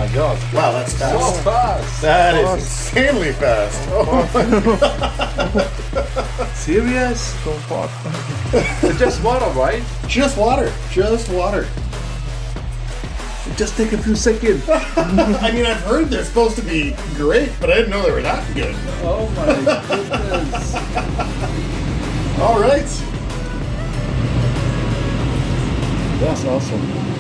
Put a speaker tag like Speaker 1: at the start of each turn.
Speaker 1: my god.
Speaker 2: Wow, that's
Speaker 1: So
Speaker 2: fast.
Speaker 1: fast.
Speaker 2: That is insanely fast. Oh my
Speaker 1: Serious?
Speaker 3: So fast.
Speaker 1: It's just water, right?
Speaker 2: Just water. Just water.
Speaker 1: Just take a few seconds.
Speaker 2: I mean, I've heard they're supposed to be great, but I didn't know they were that good.
Speaker 1: Oh my goodness.
Speaker 2: All right.
Speaker 1: That's awesome.